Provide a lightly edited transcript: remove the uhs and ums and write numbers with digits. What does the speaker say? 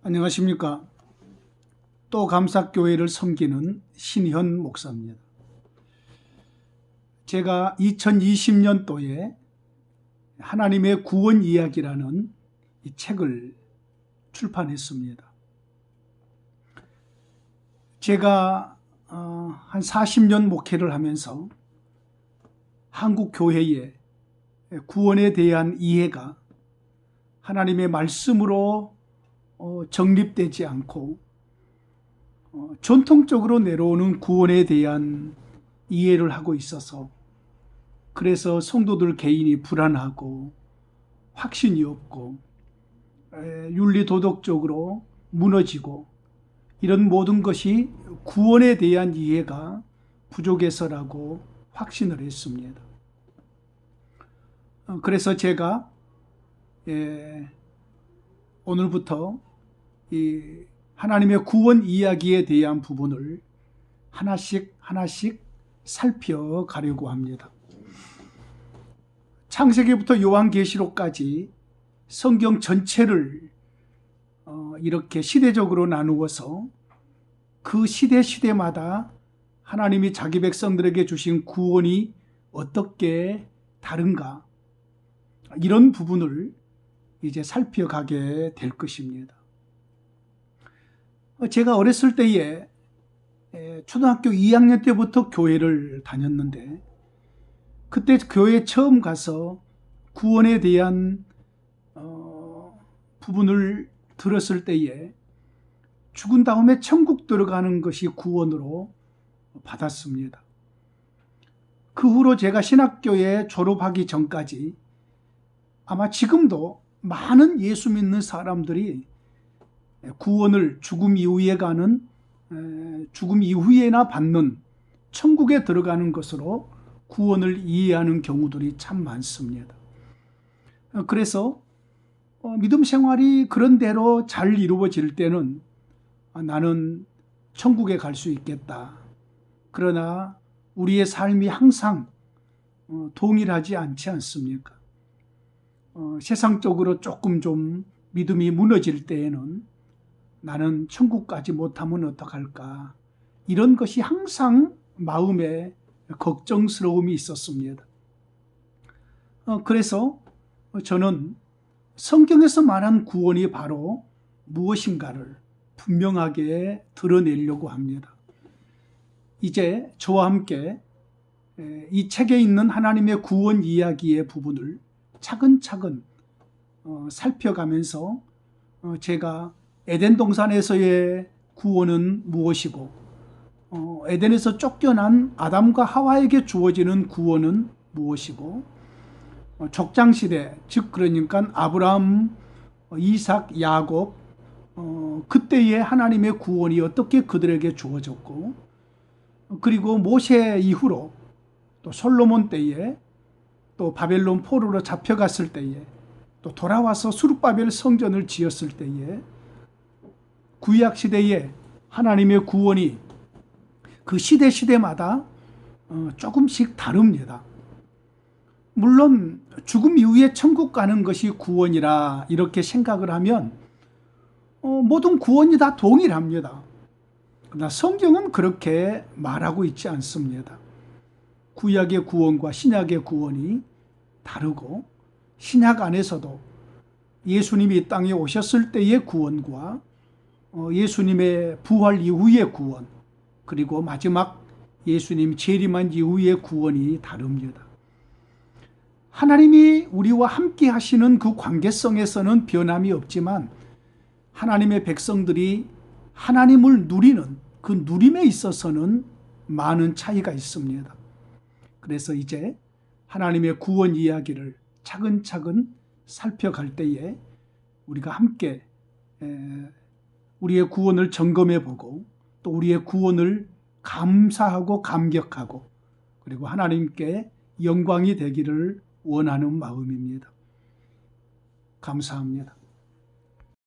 안녕하십니까. 또 감사교회를 섬기는 신현 목사입니다. 제가 2020년도에 하나님의 구원 이야기라는 이 책을 출판했습니다. 제가 한 40년 목회를 하면서 한국 교회의 구원에 대한 이해가 하나님의 말씀으로 정립되지 않고 전통적으로 내려오는 구원에 대한 이해를 하고 있어서 그래서 성도들 개인이 불안하고 확신이 없고 윤리도덕적으로 무너지고 이런 모든 것이 구원에 대한 이해가 부족해서라고 확신을 했습니다. 그래서 제가 오늘부터 이 하나님의 구원 이야기에 대한 부분을 하나씩 살펴가려고 합니다. 창세기부터 요한계시록까지 성경 전체를 이렇게 시대적으로 나누어서 그 시대마다 하나님이 자기 백성들에게 주신 구원이 어떻게 다른가, 이런 부분을 이제 살펴가게 될 것입니다. 제가 어렸을 때에 초등학교 2학년 때부터 교회를 다녔는데 그때 교회에 처음 가서 구원에 대한 부분을 들었을 때에 죽은 다음에 천국 들어가는 것이 구원으로 받았습니다. 그 후로 제가 신학교에 졸업하기 전까지 아마 지금도 많은 예수 믿는 사람들이 구원을 죽음 이후에나 받는 천국에 들어가는 것으로 구원을 이해하는 경우들이 참 많습니다. 그래서 믿음 생활이 그런 대로 잘 이루어질 때는 나는 천국에 갈 수 있겠다. 그러나 우리의 삶이 항상 동일하지 않지 않습니까? 세상적으로 조금 좀 믿음이 무너질 때에는 나는 천국 가지 못하면 어떡할까? 이런 것이 항상 마음에 걱정스러움이 있었습니다. 그래서 저는 성경에서 말한 구원이 바로 무엇인가를 분명하게 드러내려고 합니다. 이제 저와 함께 이 책에 있는 하나님의 구원 이야기의 부분을 차근차근 살펴가면서 제가 에덴 동산에서의 구원은 무엇이고 에덴에서 쫓겨난 아담과 하와에게 주어지는 구원은 무엇이고 족장시대, 즉 그러니까 아브라함, 이삭, 야곱 그때의 하나님의 구원이 어떻게 그들에게 주어졌고 그리고 모세 이후로 또 솔로몬 때에 또 바벨론 포로로 잡혀갔을 때에 또 돌아와서 수룹바벨 성전을 지었을 때에 구약 시대에 하나님의 구원이 그 시대마다 조금씩 다릅니다. 물론 죽음 이후에 천국 가는 것이 구원이라 이렇게 생각을 하면 모든 구원이 다 동일합니다. 그러나 성경은 그렇게 말하고 있지 않습니다. 구약의 구원과 신약의 구원이 다르고 신약 안에서도 예수님이 이 땅에 오셨을 때의 구원과 예수님의 부활 이후의 구원 그리고 마지막 예수님 재림한 이후의 구원이 다릅니다. 하나님이 우리와 함께 하시는 그 관계성에서는 변함이 없지만 하나님의 백성들이 하나님을 누리는 그 누림에 있어서는 많은 차이가 있습니다. 그래서 이제 하나님의 구원 이야기를 차근차근 살펴갈 때에 우리가 함께 우리의 구원을 점검해 보고 또 우리의 구원을 감사하고 감격하고 그리고 하나님께 영광이 되기를 원하는 마음입니다. 감사합니다.